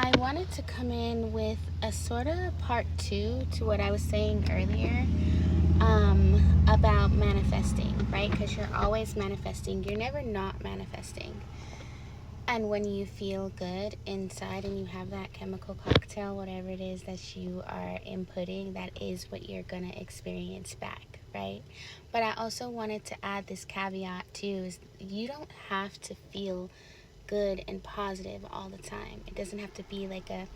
I wanted to come in with a sort of part two to what I was saying earlier about manifesting, right? Because you're always manifesting, you're never not manifesting. And when you feel good inside and you have that chemical cocktail, whatever it is that you are inputting, that is what you're going to experience back, right? But I also wanted to add this caveat too, is you don't have to feel good and positive all the time. It doesn't have to be like a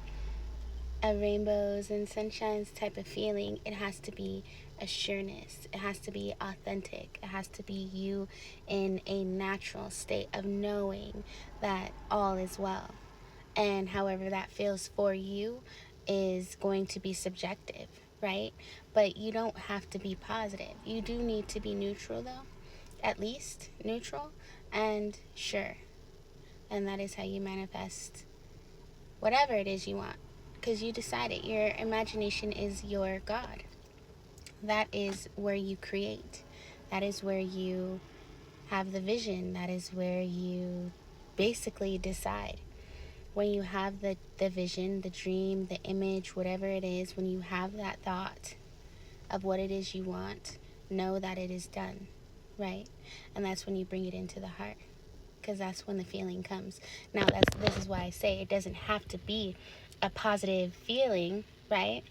rainbows and sunshines type of feeling. It has to be a sureness. It has to be authentic. It has to be you in a natural state of knowing that all is well. And however that feels for you is going to be subjective, right? But you don't have to be positive. You do need to be neutral, though, at least neutral and sure. And that is how you manifest whatever it is you want, because you decided. Your imagination is your God. That is where you create. That is where you have the vision. That is where you basically decide. When you have the vision, the dream, the image, whatever it is, when you have that thought of what it is you want, know that it is done, right? And that's when you bring it into the heart, because that's when the feeling comes. Now, this is why I say it doesn't have to be a positive feeling, right?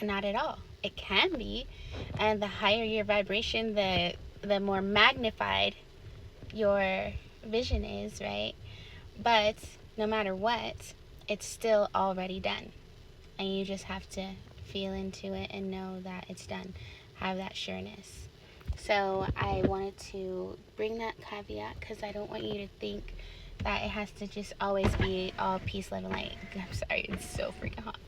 Not at all. It can be, and the higher your vibration, the more magnified your vision is, right? But no matter what, it's still already done, and you just have to feel into it and know that it's done. Have that sureness. So I wanted to bring that caveat because I don't want you to think that it has to just always be all peace, love, and light. I'm sorry, it's so freaking hot.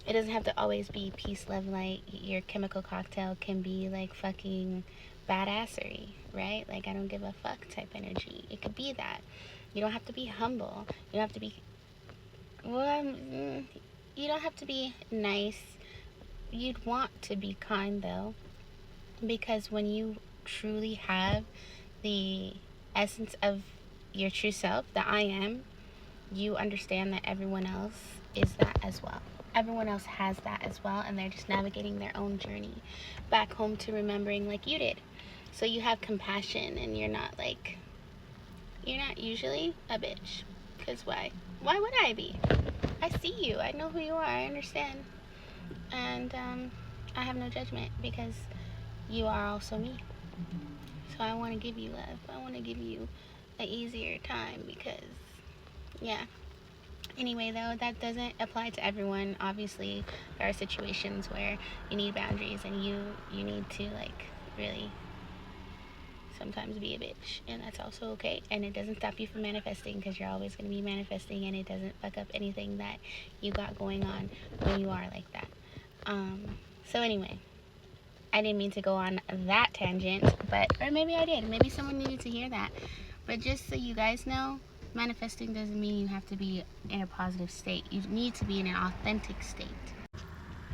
It doesn't have to always be peace, love, and light. Your chemical cocktail can be like fucking badassery, right? Like I don't give a fuck type energy. It could be that. You don't have to be humble. You don't have to be. Well, you don't have to be nice. You'd want to be kind though, because when you truly have the essence of your true self, the I am, you understand that everyone else is that as well. Everyone else has that as well, and they're just navigating their own journey back home to remembering like you did. So you have compassion, and you're not usually a bitch. Because why? Why would I be? I see you. I know who you are. I understand. And I have no judgment because you are also me. So I want to give you love. I want to give you an easier time because, yeah. Anyway, though, that doesn't apply to everyone. Obviously, there are situations where you need boundaries and you need to, like, really sometimes be a bitch. And that's also okay. And it doesn't stop you from manifesting because you're always going to be manifesting, and it doesn't fuck up anything that you got going on when you are like that. So anyway, I didn't mean to go on that tangent, or maybe I did. Maybe someone needed to hear that. But just so you guys know, manifesting doesn't mean you have to be in a positive state. You need to be in an authentic state.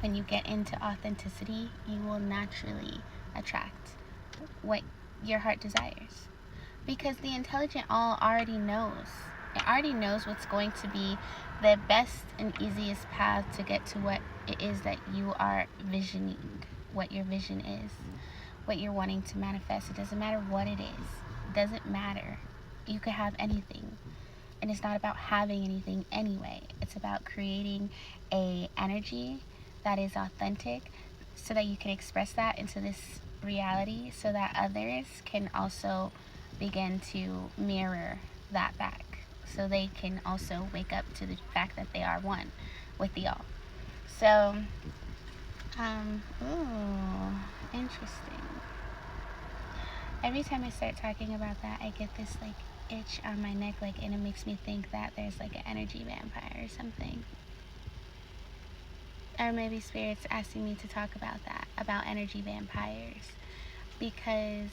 When you get into authenticity, you will naturally attract what your heart desires. Because the intelligent all already knows. It already knows what's going to be the best and easiest path to get to what it is that you are visioning, what your vision is, what you're wanting to manifest. It doesn't matter what it is. It doesn't matter. You could have anything. And it's not about having anything anyway. It's about creating a energy that is authentic so that you can express that into this reality so that others can also begin to mirror that back. So they can also wake up to the fact that they are one with the all. So, interesting. Every time I start talking about that, I get this like itch on my neck, like, and it makes me think that there's like an energy vampire or something. Or maybe spirit's asking me to talk about that, about energy vampires, because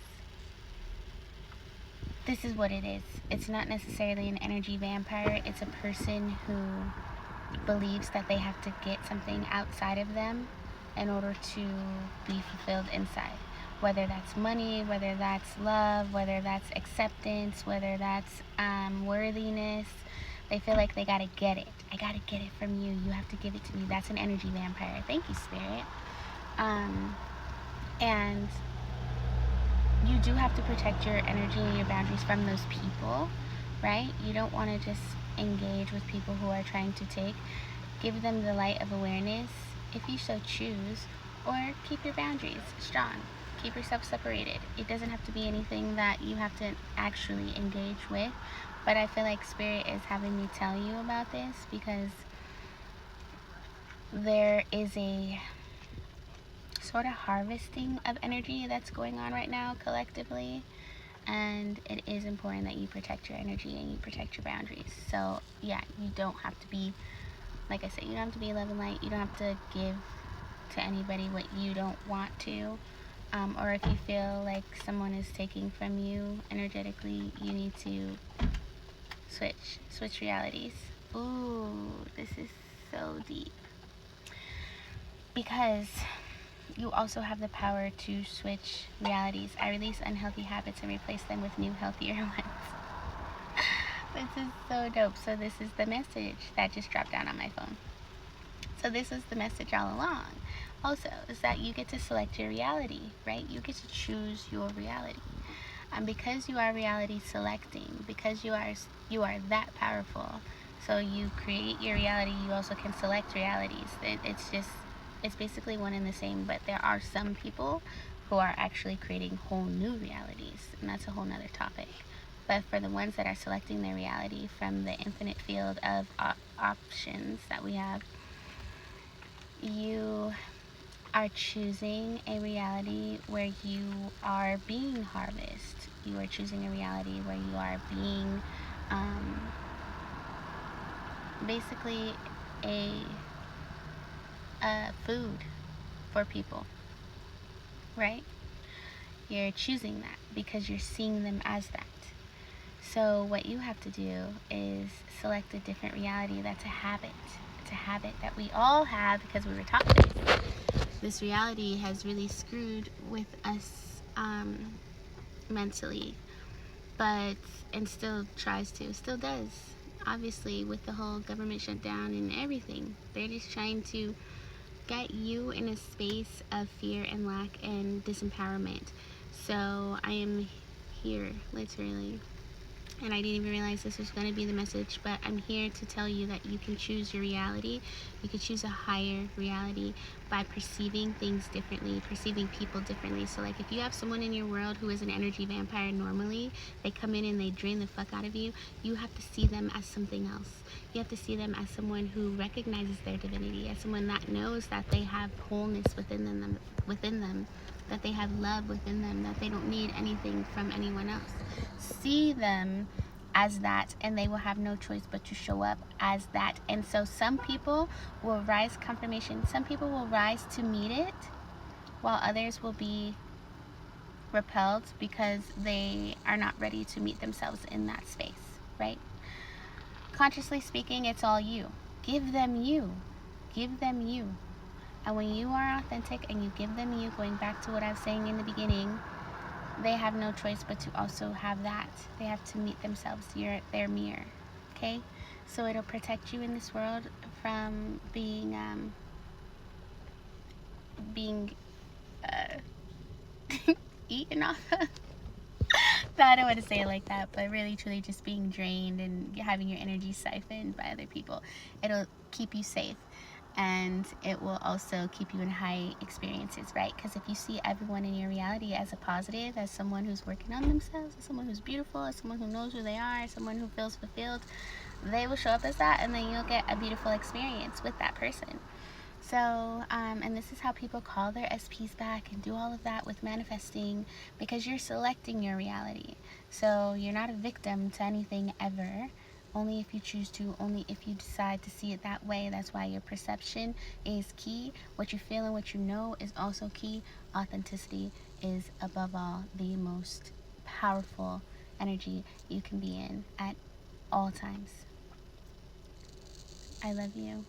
this is what it is. It's not necessarily an energy vampire. It's a person who believes that they have to get something outside of them in order to be fulfilled inside. Whether that's money, whether that's love, whether that's acceptance, whether that's worthiness, They feel like they gotta get it. I gotta get it from you. You have to give it to me. That's an energy vampire. Thank you, Spirit. And you do have to protect your energy and your boundaries from those people, right? You don't want to just engage with people who are trying to take. Give them the light of awareness if you so choose, or keep your boundaries strong. Keep yourself separated. It doesn't have to be anything that you have to actually engage with, but I feel like Spirit is having me tell you about this because there is a sort of harvesting of energy that's going on right now collectively, and it is important that you protect your energy and you protect your boundaries. So yeah, you don't have to be, like I said, you don't have to be love and light. You don't have to give to anybody what you don't want to, or if you feel like someone is taking from you energetically, you need to switch realities. Ooh, this is so deep, because you also have the power to switch realities. I release unhealthy habits and replace them with new, healthier ones. This is so dope. So this is the message that just dropped down on my phone. So this is the message all along. Also, is that you get to select your reality, right? You get to choose your reality. And because you are reality selecting, because you are that powerful, so you create your reality, you also can select realities. It's basically one and the same, but there are some people who are actually creating whole new realities, and that's a whole nother topic. But for the ones that are selecting their reality from the infinite field of options that we have, you are choosing a reality where you are being harvested. You are choosing a reality where you are being basically a food for people, right? You're choosing that because you're seeing them as that. So what you have to do is select a different reality that's a habit. It's a habit that we all have because we were taught this. This reality has really screwed with us mentally, and still does. Obviously, with the whole government shutdown and everything, they're just trying to get you in a space of fear and lack and disempowerment. So I am here, literally. And I didn't even realize this was going to be the message, but I'm here to tell you that you can choose your reality. You can choose a higher reality by perceiving things differently, perceiving people differently. So like if you have someone in your world who is an energy vampire normally, they come in and they drain the fuck out of you, you have to see them as something else. You have to see them as someone who recognizes their divinity, as someone that knows that they have wholeness within them, that they have love within them, that they don't need anything from anyone else. See them as that, and they will have no choice but to show up as that. And so some people will rise confirmation, some people will rise to meet it, while others will be repelled because they are not ready to meet themselves in that space, right? Consciously speaking, it's all you. Give them you. Give them you. And when you are authentic and you give them you, going back to what I was saying in the beginning, they have no choice but to also have that. They have to meet themselves. You're their mirror. Okay? So it'll protect you in this world from being eaten off of. I don't want to say it like that, but really truly just being drained and having your energy siphoned by other people. It'll keep you safe, and it will also keep you in high experiences, right? Because if you see everyone in your reality as a positive, as someone who's working on themselves, as someone who's beautiful, as someone who knows who they are, as someone who feels fulfilled, they will show up as that, and then you'll get a beautiful experience with that person. So, and this is how people call their SPs back and do all of that with manifesting, because you're selecting your reality. So you're not a victim to anything ever. Only if you choose to, only if you decide to see it that way. That's why your perception is key. What you feel and what you know is also key. Authenticity is, above all, the most powerful energy you can be in at all times. I love you.